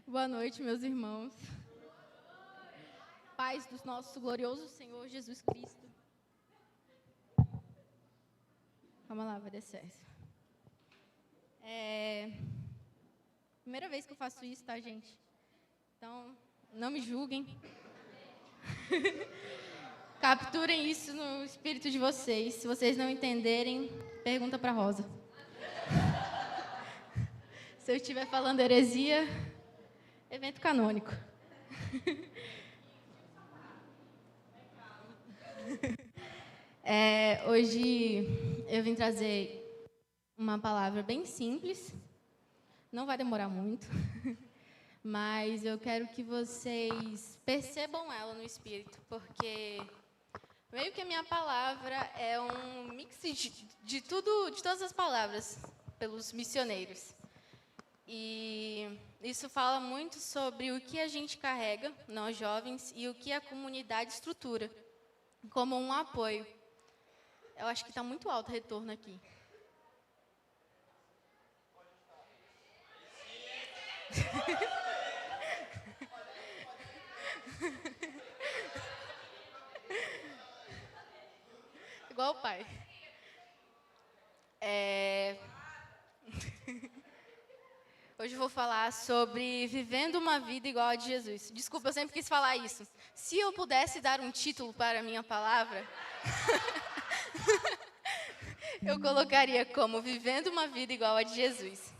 Boa noite, meus irmãos. Paz do nosso glorioso Senhor Jesus Cristo. Vamos lá, vai dar certo. Primeira vez que eu faço isso, tá, gente? Então, não me julguem. Capturem isso no espírito de vocês. Se vocês não entenderem, pergunta para Rosa. Se eu estiver falando heresia, evento canônico. Hoje eu vim trazer uma palavra bem simples, não vai demorar muito, mas eu quero que vocês percebam ela no espírito, porque meio que a minha palavra é um mix de todas as palavras pelos missioneiros. E isso fala muito sobre o que a gente carrega, nós jovens, e o que a comunidade estrutura como um apoio. Eu acho que está muito alto o retorno aqui. Igual o pai. Hoje eu vou falar sobre vivendo uma vida igual a de Jesus. Desculpa, eu sempre quis falar isso. Se eu pudesse dar um título para a minha palavra, eu colocaria como Vivendo uma Vida Igual a de Jesus.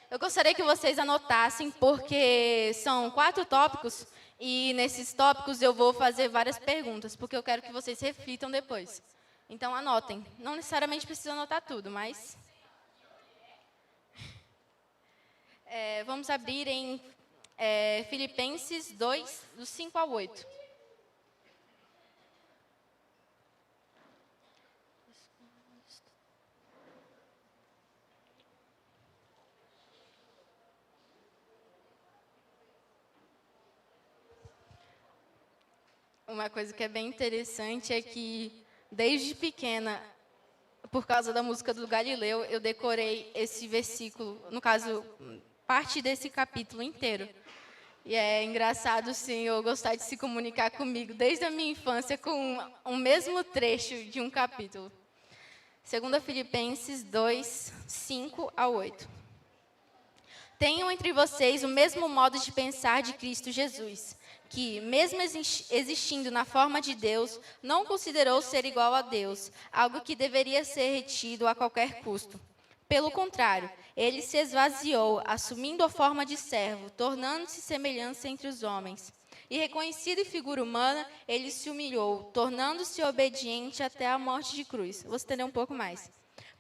Eu gostaria que vocês anotassem, porque são 4 tópicos, e nesses tópicos eu vou fazer várias perguntas, porque eu quero que vocês reflitam depois. Então, anotem. Não necessariamente precisa anotar tudo, mas... vamos abrir em Filipenses 2, do 5 ao 8. Uma coisa que é bem interessante é que, desde pequena, por causa da música do Galileu, eu decorei esse versículo, no caso, parte desse capítulo inteiro. E é engraçado o Senhor gostar de se comunicar comigo, desde a minha infância, com o mesmo trecho de um capítulo. 2 Filipenses 2, 5 a 8. Tenham entre vocês o mesmo modo de pensar de Cristo Jesus, que, mesmo existindo na forma de Deus, não considerou ser igual a Deus, algo que deveria ser retido a qualquer custo. Pelo contrário, ele se esvaziou, assumindo a forma de servo, tornando-se semelhança entre os homens. E reconhecido em figura humana, ele se humilhou, tornando-se obediente até a morte de cruz. Vou estender um pouco mais.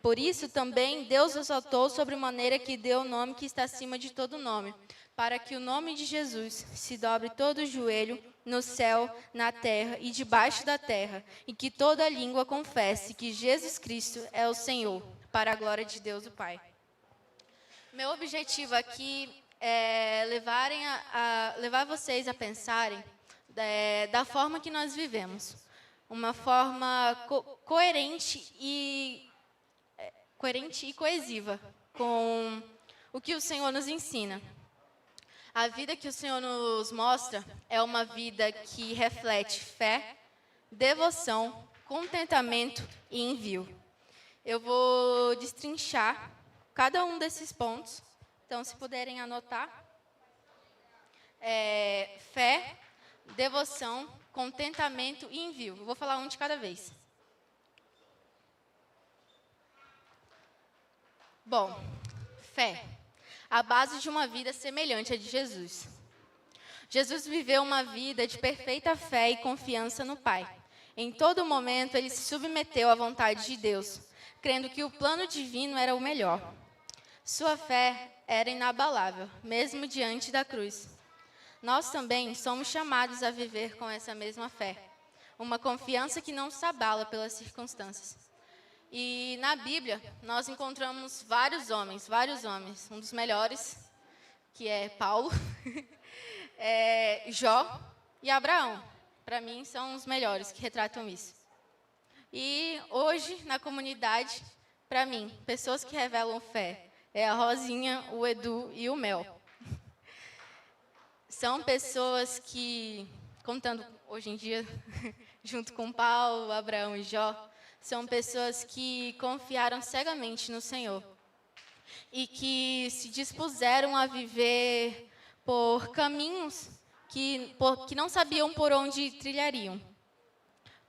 Por isso também Deus exaltou sobremaneira que deu o nome que está acima de todo nome, para que o nome de Jesus se dobre todo o joelho no céu, na terra e debaixo da terra, e que toda língua confesse que Jesus Cristo é o Senhor, para a glória de Deus o Pai. Meu objetivo aqui é levar vocês a pensarem da forma que nós vivemos, uma forma coerente e coesiva com o que o Senhor nos ensina. A vida que o Senhor nos mostra é uma vida que reflete fé, devoção, contentamento e envio. Eu vou destrinchar cada um desses pontos. Então, se puderem anotar. Fé, devoção, contentamento e envio. Eu vou falar um de cada vez. Bom, fé. A base de uma vida semelhante à de Jesus. Jesus viveu uma vida de perfeita fé e confiança no Pai. Em todo momento, ele se submeteu à vontade de Deus, crendo que o plano divino era o melhor. Sua fé era inabalável, mesmo diante da cruz. Nós também somos chamados a viver com essa mesma fé, uma confiança que não se abala pelas circunstâncias. E na Bíblia, nós encontramos vários homens. Um dos melhores, que é Paulo, Jó e Abraão. Para mim, são os melhores que retratam isso. E hoje, na comunidade, para mim, pessoas que revelam fé, é a Rosinha, o Edu e o Mel. são pessoas que, contando hoje em dia, junto com Paulo, Abraão e Jó, são pessoas que confiaram cegamente no Senhor e que se dispuseram a viver por caminhos que não sabiam por onde trilhariam,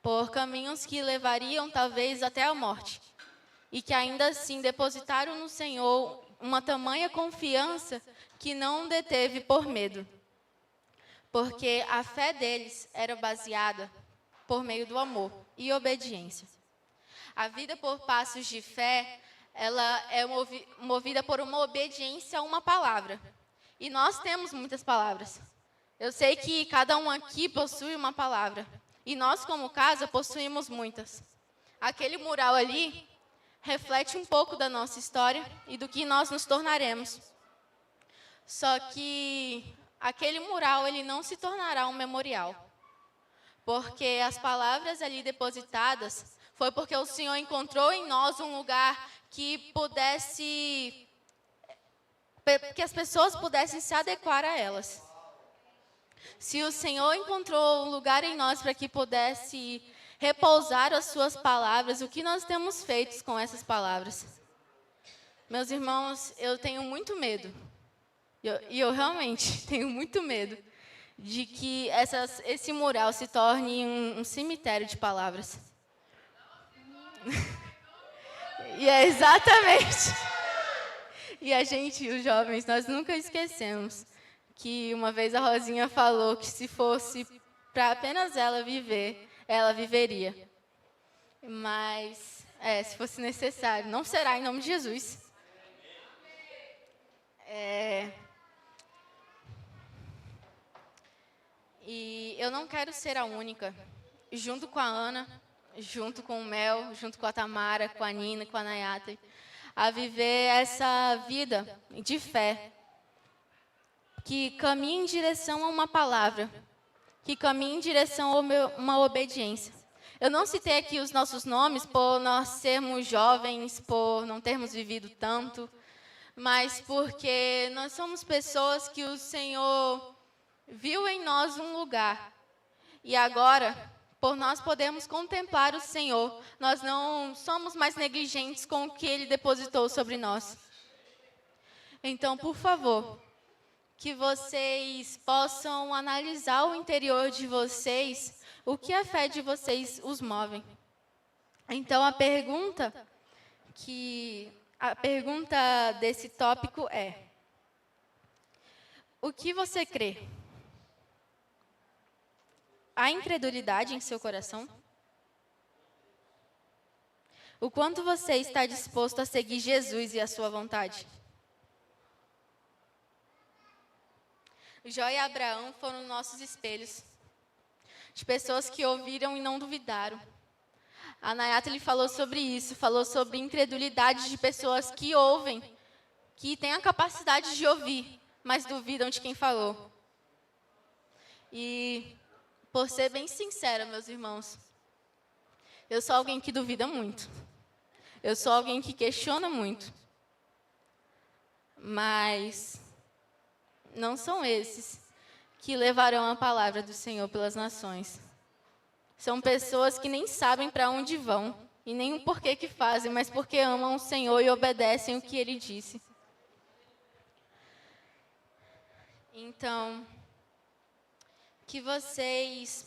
por caminhos que levariam talvez até a morte, e que ainda assim depositaram no Senhor uma tamanha confiança que não deteve por medo, porque a fé deles era baseada por meio do amor e obediência. A vida por passos de fé, ela é movida por uma obediência a uma palavra. E nós temos muitas palavras. Eu sei que cada um aqui possui uma palavra. E nós, como casa, possuímos muitas. Aquele mural ali reflete um pouco da nossa história e do que nós nos tornaremos. Só que aquele mural, ele não se tornará um memorial. Porque as palavras ali depositadas foi porque o Senhor encontrou em nós um lugar que as pessoas pudessem se adequar a elas. Se o Senhor encontrou um lugar em nós para que pudesse repousar as suas palavras, o que nós temos feito com essas palavras? Meus irmãos, eu tenho muito medo, e eu realmente tenho muito medo de que esse mural se torne um cemitério de palavras. E é exatamente. E a gente, os jovens, nós nunca esquecemos que uma vez a Rosinha falou que se fosse para apenas ela viver, ela viveria. Mas, se fosse necessário, não será em nome de Jesus. E eu não quero ser a única, junto com a Ana, junto com o Mel, junto com a Tamara, com a Nina, com a Nayata, a viver essa vida de fé, que caminha em direção a uma palavra, que caminha em direção a uma obediência. Eu não citei aqui os nossos nomes por nós sermos jovens, por não termos vivido tanto, mas porque nós somos pessoas que o Senhor viu em nós um lugar. E agora, por nós podermos contemplar o Senhor, nós não somos mais negligentes com o que Ele depositou sobre nós. Então, por favor, que vocês possam analisar o interior de vocês, o que a fé de vocês os move. Então, a pergunta desse tópico é: o que você crê? Há incredulidade em seu coração? O quanto você está disposto a seguir Jesus e a sua vontade? Jó e Abraão foram nossos espelhos, de pessoas que ouviram e não duvidaram. A Nayata lhe falou sobre isso, falou sobre incredulidade de pessoas que ouvem, que têm a capacidade de ouvir, mas duvidam de quem falou. E, por ser bem sincera, meus irmãos, eu sou alguém que duvida muito. Eu sou alguém que questiona muito. Mas não são esses que levarão a palavra do Senhor pelas nações. São pessoas que nem sabem para onde vão, e nem o porquê que fazem, mas porque amam o Senhor e obedecem o que Ele disse. Então, que vocês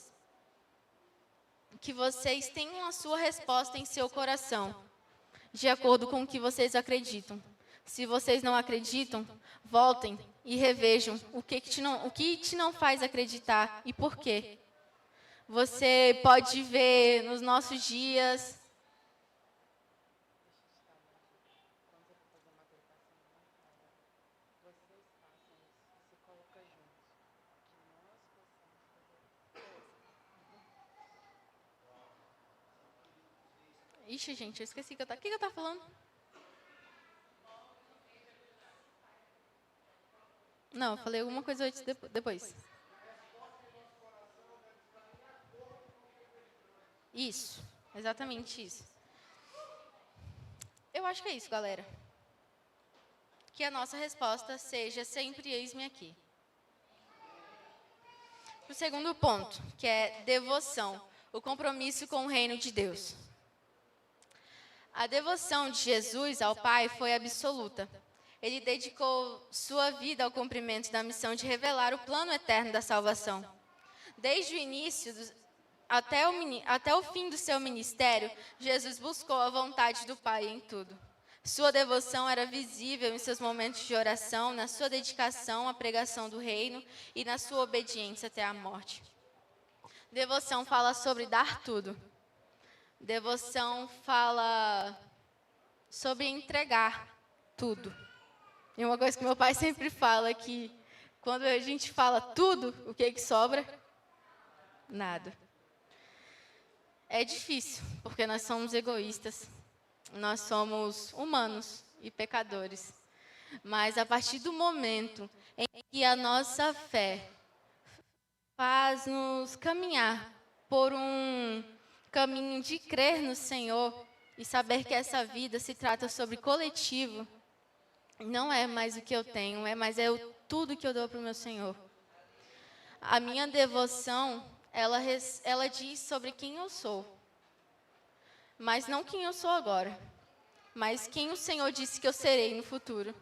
tenham a sua resposta em seu coração, de acordo com o que vocês acreditam. Se vocês não acreditam, voltem e revejam o que te não faz acreditar e por quê. Você pode ver nos nossos dias. Ixi, gente, eu esqueci o que eu estava falando. Não, eu falei alguma coisa antes, depois. Isso, exatamente isso. Eu acho que é isso, galera. Que a nossa resposta seja sempre eis-me aqui. O segundo ponto, que é devoção, o compromisso com o reino de Deus. A devoção de Jesus ao Pai foi absoluta. Ele dedicou sua vida ao cumprimento da missão de revelar o plano eterno da salvação. Desde o início, até o fim do seu ministério, Jesus buscou a vontade do Pai em tudo. Sua devoção era visível em seus momentos de oração, na sua dedicação à pregação do reino e na sua obediência até a morte. Devoção fala sobre dar tudo. Devoção fala sobre entregar tudo. E uma coisa que meu pai sempre fala é que quando a gente fala tudo, o que sobra? Nada. É difícil, porque nós somos egoístas. Nós somos humanos e pecadores. Mas a partir do momento em que a nossa fé faz-nos caminhar por um caminho de crer no Senhor e saber que essa vida se trata sobre coletivo, não é mais o que eu tenho, tudo que eu dou para o meu Senhor. A minha devoção, ela diz sobre quem eu sou. Mas não quem eu sou agora, mas quem o Senhor disse que eu serei no futuro.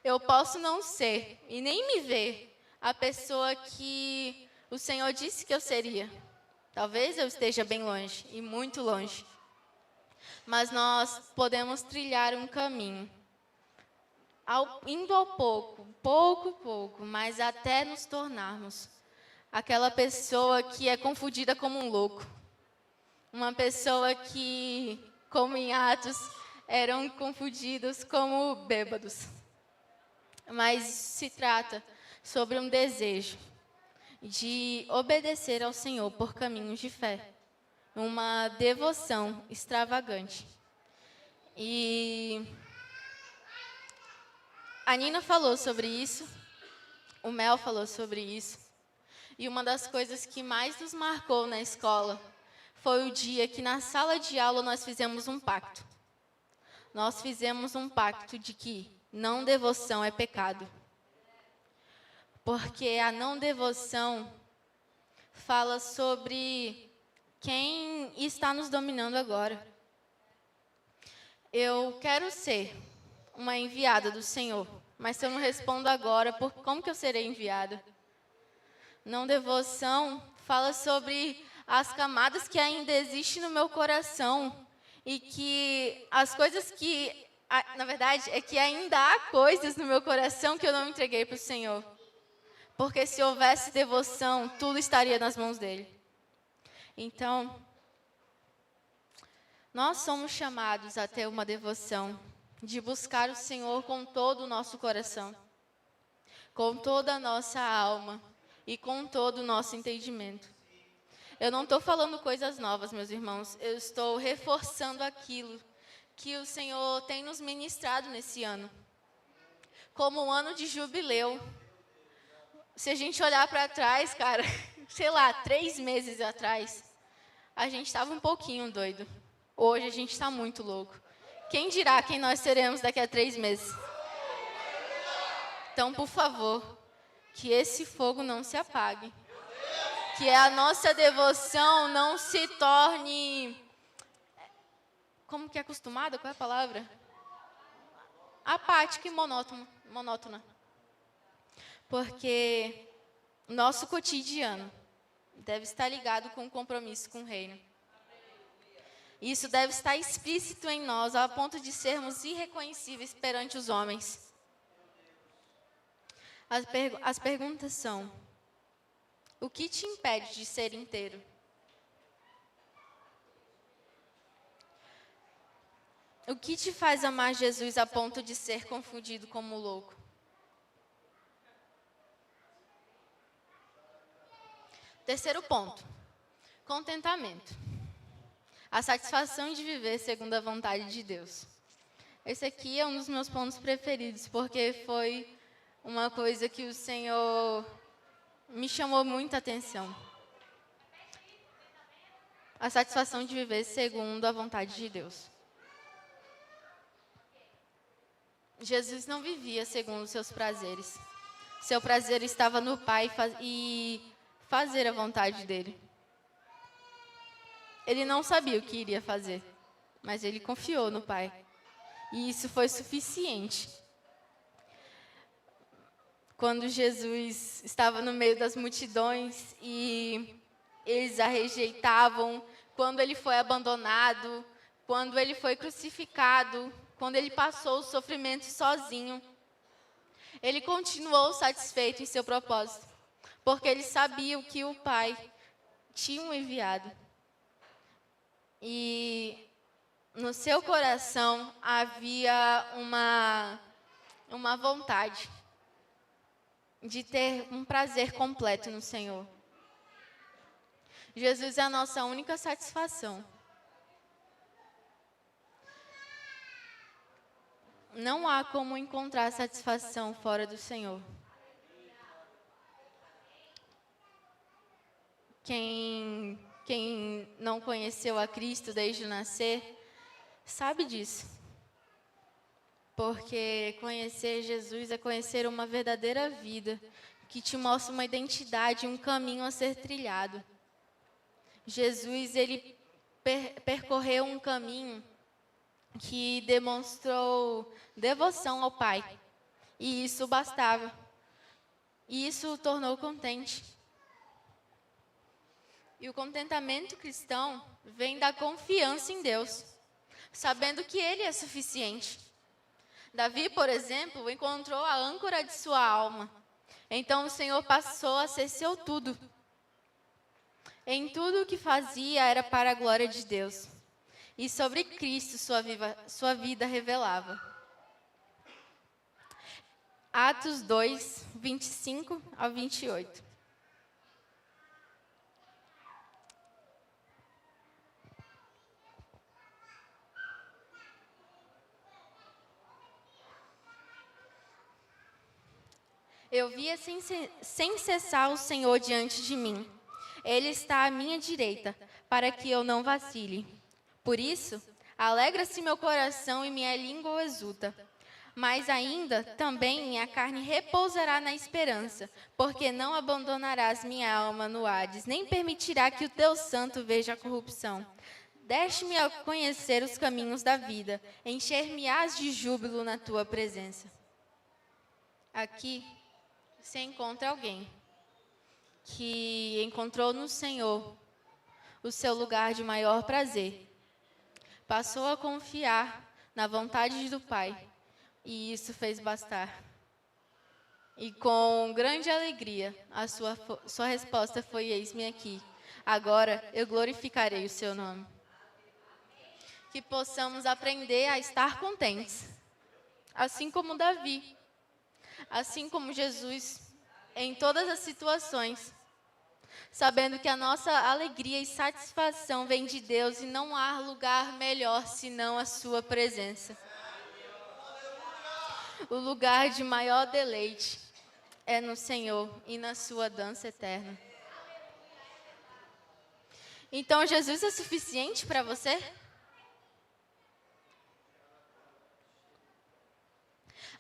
Eu posso não ser e nem me ver a pessoa que o Senhor disse que eu seria. Talvez eu esteja bem longe e muito longe. Mas nós podemos trilhar um caminho. Indo ao pouco, mas até nos tornarmos aquela pessoa que é confundida como um louco. Uma pessoa que, como em Atos, eram confundidos como bêbados. Mas se trata sobre um desejo de obedecer ao Senhor por caminhos de fé. Uma devoção extravagante. E a Nina falou sobre isso, o Mel falou sobre isso. E uma das coisas que mais nos marcou na escola foi o dia que na sala de aula nós fizemos um pacto. Nós fizemos um pacto de que não devoção é pecado. Porque a não devoção fala sobre quem está nos dominando agora. Eu quero ser uma enviada do Senhor, mas se eu não respondo agora, como que eu serei enviada? Não devoção fala sobre as camadas que ainda existem no meu coração e que as coisas que, na verdade, é que ainda há coisas no meu coração que eu não entreguei para o Senhor. Porque se houvesse devoção, tudo estaria nas mãos dele. Então, nós somos chamados a ter uma devoção, de buscar o Senhor com todo o nosso coração, com toda a nossa alma e com todo o nosso entendimento. Eu não estou falando coisas novas, meus irmãos, eu estou reforçando aquilo que o Senhor tem nos ministrado nesse ano. Como um ano de jubileu. Se a gente olhar para trás, cara, sei lá, 3 meses atrás, a gente estava um pouquinho doido. Hoje a gente está muito louco. Quem dirá quem nós seremos daqui a 3 meses? Então, por favor, que esse fogo não se apague. Que a nossa devoção não se torne... Como que é acostumada? Qual é a palavra? Apática e monótona. Porque nosso cotidiano deve estar ligado com o compromisso com o reino. Isso deve estar explícito em nós, a ponto de sermos irreconhecíveis perante os homens. As perguntas são: o que te impede de ser inteiro? O que te faz amar Jesus a ponto de ser confundido como louco? Terceiro ponto: contentamento. A satisfação de viver segundo a vontade de Deus. Esse aqui é um dos meus pontos preferidos, porque foi uma coisa que o Senhor me chamou muita atenção. A satisfação de viver segundo a vontade de Deus. Jesus não vivia segundo os seus prazeres. Seu prazer estava no Pai e fazer a vontade dele. Ele não sabia o que iria fazer, mas ele confiou no Pai. E isso foi suficiente. Quando Jesus estava no meio das multidões e eles a rejeitavam, quando ele foi abandonado, quando ele foi crucificado, quando ele passou o sofrimento sozinho, ele continuou satisfeito em seu propósito, porque ele sabia o que o Pai tinha o enviado. E no seu coração havia uma vontade de ter um prazer completo no Senhor. Jesus é a nossa única satisfação. Não há como encontrar satisfação fora do Senhor. Quem não conheceu a Cristo desde o nascer, sabe disso. Porque conhecer Jesus é conhecer uma verdadeira vida, que te mostra uma identidade, um caminho a ser trilhado. Jesus, ele percorreu um caminho que demonstrou devoção ao Pai. E isso bastava. E isso o tornou contente. E o contentamento cristão vem da confiança em Deus, sabendo que Ele é suficiente. Davi, por exemplo, encontrou a âncora de sua alma. Então o Senhor passou a ser seu tudo. Em tudo o que fazia era para a glória de Deus. E sobre Cristo sua vida revelava. Atos 2, 25 ao 28. Eu via sem cessar o Senhor diante de mim. Ele está à minha direita, para que eu não vacile. Por isso, alegra-se meu coração e minha língua exulta. Mas ainda também minha carne repousará na esperança, porque não abandonarás minha alma no Hades, nem permitirá que o teu santo veja a corrupção. Deixe-me a conhecer os caminhos da vida, encher-me-ás de júbilo na tua presença. Aqui se encontra alguém que encontrou no Senhor o seu lugar de maior prazer. Passou a confiar na vontade do Pai, e isso fez bastar. E com grande alegria, a sua resposta foi: eis-me aqui. Agora eu glorificarei o seu nome. Que possamos aprender a estar contentes, assim como Davi, assim como Jesus, em todas as situações, sabendo que a nossa alegria e satisfação vem de Deus e não há lugar melhor senão a sua presença. O lugar de maior deleite é no Senhor e na sua dança eterna. Então, Jesus é suficiente para você?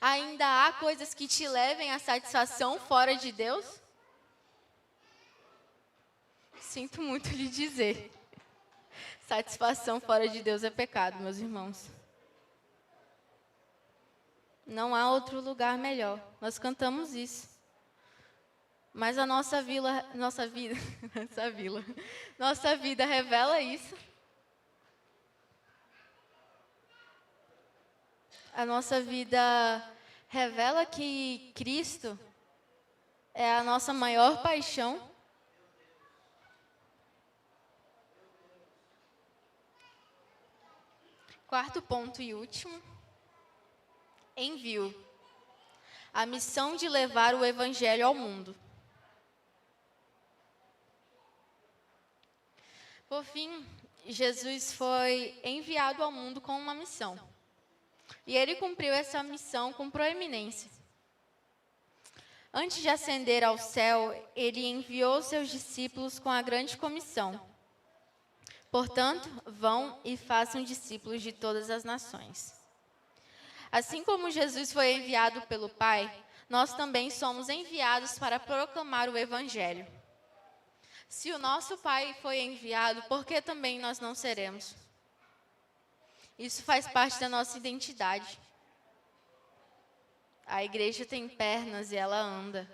Ainda há coisas que te levem à satisfação fora de Deus? Sinto muito lhe dizer. Satisfação fora de Deus é pecado, meus irmãos. Não há outro lugar melhor. Nós cantamos isso. Mas a nossa vida revela isso. A nossa vida revela que Cristo é a nossa maior paixão. Quarto ponto e último. Envio. A missão de levar o Evangelho ao mundo. Por fim, Jesus foi enviado ao mundo com uma missão. E ele cumpriu essa missão com proeminência. Antes de ascender ao céu, ele enviou seus discípulos com a grande comissão. Portanto, vão e façam discípulos de todas as nações. Assim como Jesus foi enviado pelo Pai, nós também somos enviados para proclamar o Evangelho. Se o nosso Pai foi enviado, por que também nós não seremos? Isso faz parte da nossa identidade. A igreja tem pernas e ela anda.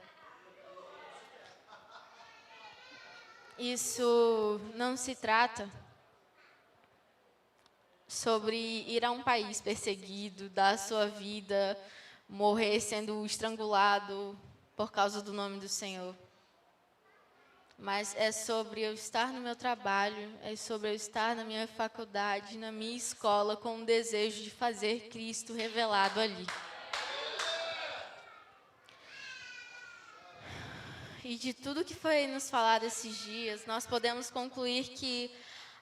Isso não se trata sobre ir a um país perseguido, dar a sua vida, morrer sendo estrangulado por causa do nome do Senhor. Mas é sobre eu estar no meu trabalho, é sobre eu estar na minha faculdade, na minha escola, com o desejo de fazer Cristo revelado ali. E de tudo que foi nos falado esses dias, nós podemos concluir que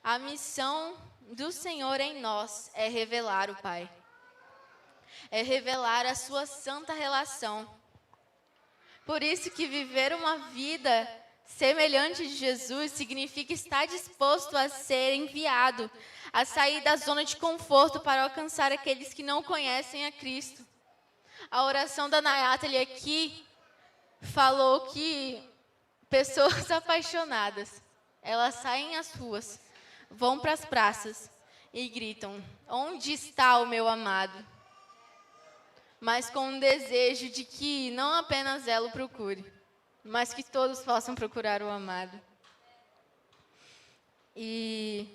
a missão do Senhor em nós é revelar o Pai. É revelar a sua santa relação. Por isso que viver uma vida semelhante de Jesus significa estar disposto a ser enviado, a sair da zona de conforto para alcançar aqueles que não conhecem a Cristo. A oração da Nayatali aqui falou que pessoas apaixonadas, elas saem às ruas, vão para as praças e gritam: onde está o meu amado? Mas com um desejo de que não apenas ela o procure, mas que todos possam procurar o amado. E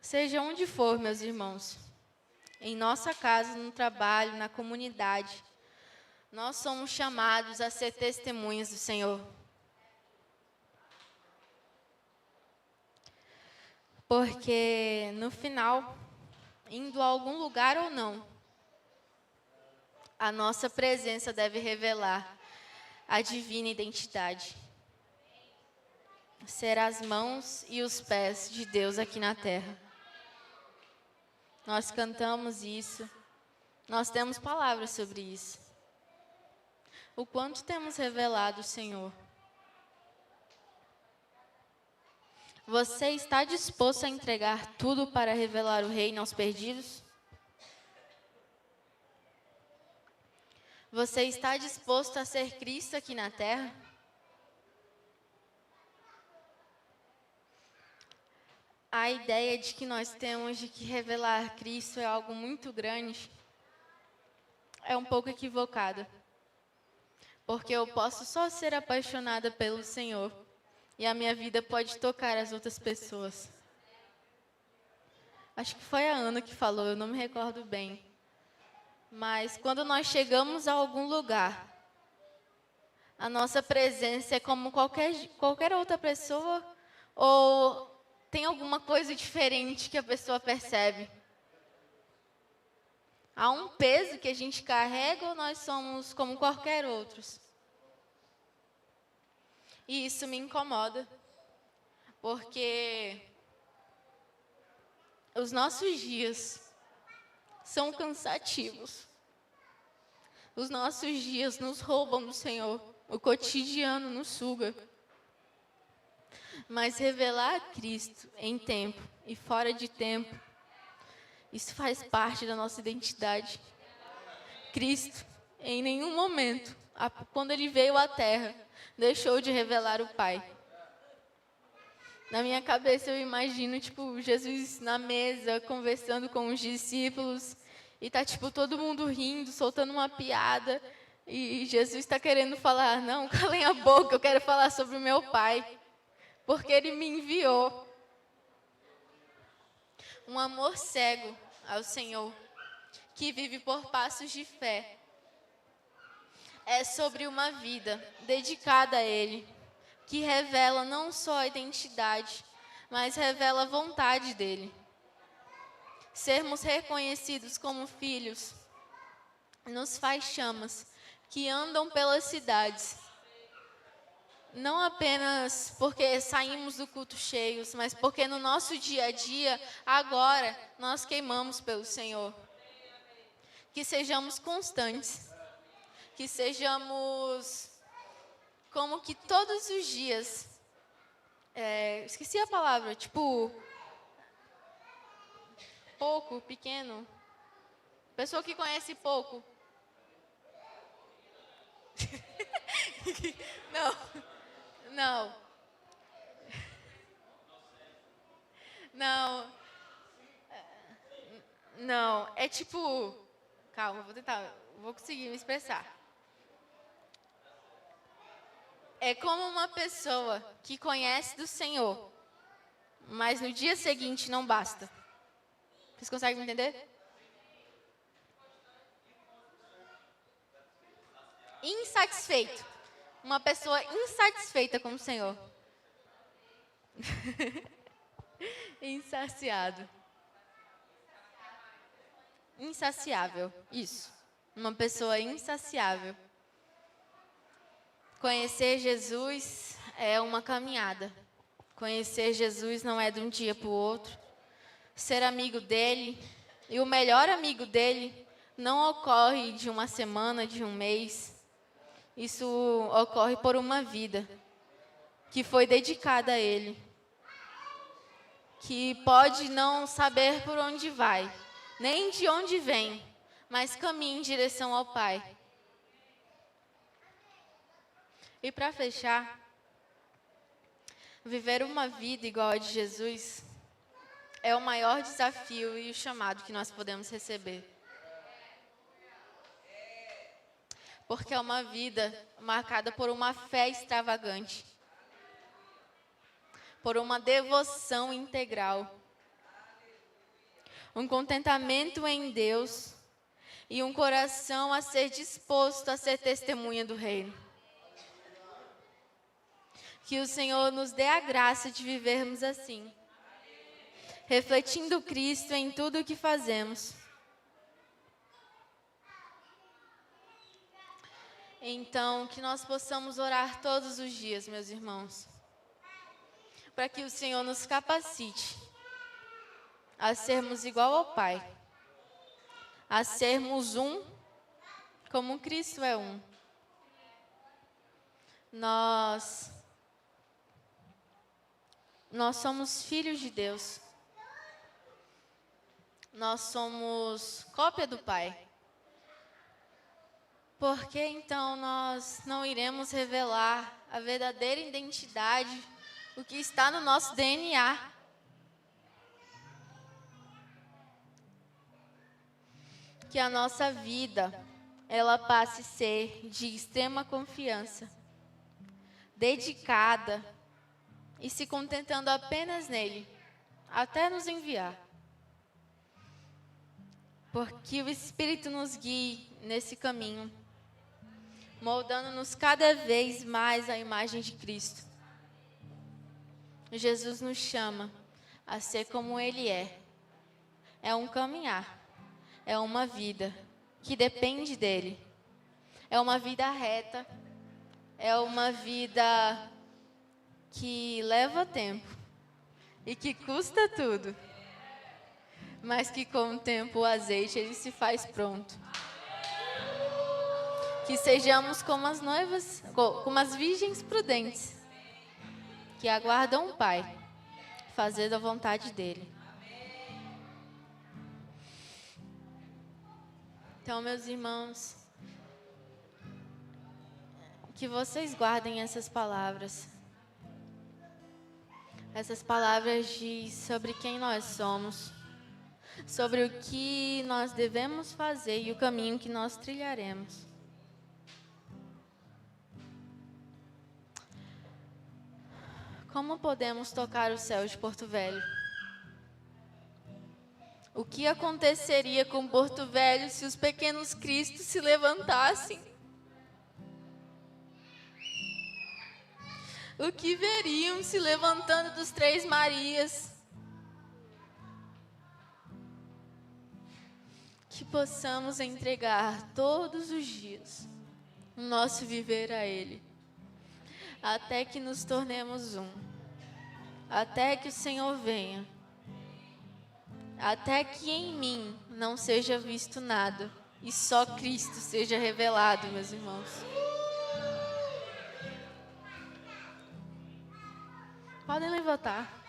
seja onde for, meus irmãos, em nossa casa, no trabalho, na comunidade, nós somos chamados a ser testemunhas do Senhor. Porque, no final, indo a algum lugar ou não, a nossa presença deve revelar a divina identidade. Ser as mãos e os pés de Deus aqui na terra. Nós cantamos isso, nós temos palavras sobre isso. O quanto temos revelado o Senhor. Você está disposto a entregar tudo para revelar o reino aos perdidos? Você está disposto a ser Cristo aqui na terra? A ideia de que nós temos de que revelar Cristo é algo muito grande é um pouco equivocada. Porque eu posso só ser apaixonada pelo Senhor e a minha vida pode tocar as outras pessoas. Acho que foi a Ana que falou, eu não me recordo bem. Mas quando nós chegamos a algum lugar, a nossa presença é como qualquer outra pessoa, ou tem alguma coisa diferente que a pessoa percebe? Há um peso que a gente carrega ou nós somos como qualquer outros? E isso me incomoda, porque os nossos dias são cansativos. Os nossos dias nos roubam do Senhor. O cotidiano nos suga. Mas revelar Cristo em tempo e fora de tempo, isso faz parte da nossa identidade. Cristo, em nenhum momento, quando Ele veio à Terra, deixou de revelar o Pai. Na minha cabeça eu imagino, Jesus na mesa, conversando com os discípulos, e tá, todo mundo rindo, soltando uma piada, e Jesus está querendo falar: não, calem a boca, eu quero falar sobre o meu Pai, porque Ele me enviou. Um amor cego ao Senhor, que vive por passos de fé. É sobre uma vida dedicada a Ele, que revela não só a identidade, mas revela a vontade dEle. Sermos reconhecidos como filhos nos faz chamas que andam pelas cidades. Não apenas porque saímos do culto cheios, mas porque no nosso dia a dia, agora, nós queimamos pelo Senhor. Que sejamos constantes. Que sejamos como que todos os dias, esqueci a palavra, pouco, pequeno, pessoa que conhece pouco, Não, não, não, não. É tipo. Calma, vou tentar. Vou conseguir me expressar. É como uma pessoa que conhece do Senhor, mas no dia seguinte não basta. Vocês conseguem me entender? Insatisfeito. Uma pessoa insatisfeita com o Senhor. Insaciado. Insaciável. Isso. Uma pessoa insaciável. Conhecer Jesus é uma caminhada. Conhecer Jesus não é de um dia para o outro. Ser amigo dele, e o melhor amigo dele, não ocorre de uma semana, de um mês. Isso ocorre por uma vida que foi dedicada a ele. Que pode não saber por onde vai, nem de onde vem, mas caminha em direção ao Pai. E para fechar, viver uma vida igual a de Jesus é o maior desafio e o chamado que nós podemos receber. Porque é uma vida marcada por uma fé extravagante, por uma devoção integral, um contentamento em Deus e um coração a ser disposto a ser testemunha do Reino. Que o Senhor nos dê a graça de vivermos assim, refletindo Cristo em tudo o que fazemos. Então, que nós possamos orar todos os dias, meus irmãos, para que o Senhor nos capacite a sermos igual ao Pai, a sermos um, como Cristo é um. Nós somos filhos de Deus. Nós somos cópia do Pai. Por que então nós não iremos revelar a verdadeira identidade, o que está no nosso DNA? Que a nossa vida, ela passe a ser de extrema confiança, dedicada e se contentando apenas nele, até nos enviar. Porque o Espírito nos guie nesse caminho, moldando-nos cada vez mais à imagem de Cristo. Jesus nos chama a ser como Ele é. É um caminhar, é uma vida que depende dEle. É uma vida reta, é uma vida que leva tempo e que custa tudo, mas que com o tempo o azeite ele se faz pronto. Que sejamos como as noivas, como as virgens prudentes, que aguardam o Pai, fazendo a vontade dEle. Então, meus irmãos, que vocês guardem essas palavras sobre quem nós somos, sobre o que nós devemos fazer e o caminho que nós trilharemos. Como podemos tocar o céu de Porto Velho? O que aconteceria com Porto Velho se os pequenos cristos se levantassem? O que veriam se levantando dos Três Marias? Que possamos entregar todos os dias o nosso viver a Ele, até que nos tornemos um, até que o Senhor venha, até que em mim não seja visto nada e só Cristo seja revelado, meus irmãos. Podem levantar.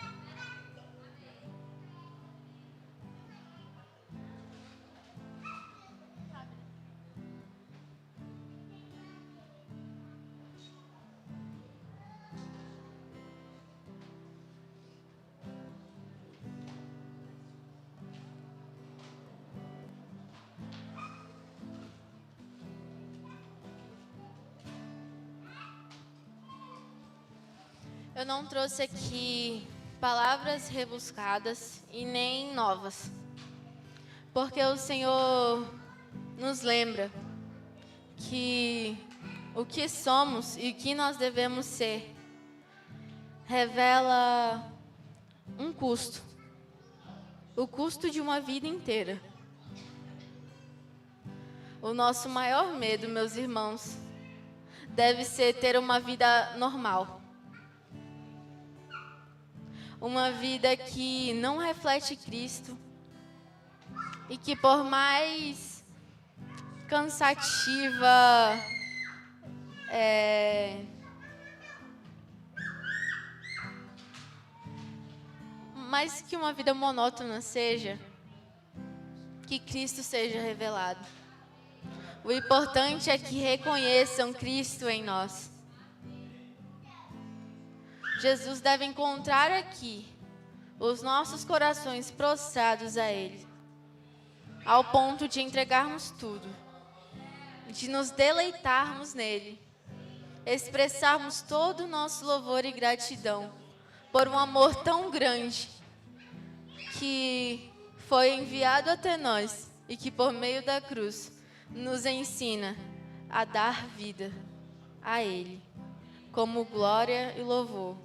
Eu não trouxe aqui palavras rebuscadas e nem novas, porque o Senhor nos lembra que o que somos e o que nós devemos ser revela um custo, o custo de uma vida inteira. O nosso maior medo, meus irmãos, deve ser ter uma vida normal. Uma vida que não reflete Cristo e que, por mais cansativa, mais que uma vida monótona seja, que Cristo seja revelado. O importante é que reconheçam Cristo em nós. Jesus deve encontrar aqui os nossos corações prostrados a Ele, ao ponto de entregarmos tudo, de nos deleitarmos nele, expressarmos todo o nosso louvor e gratidão por um amor tão grande que foi enviado até nós e que por meio da cruz nos ensina a dar vida a Ele, como glória e louvor.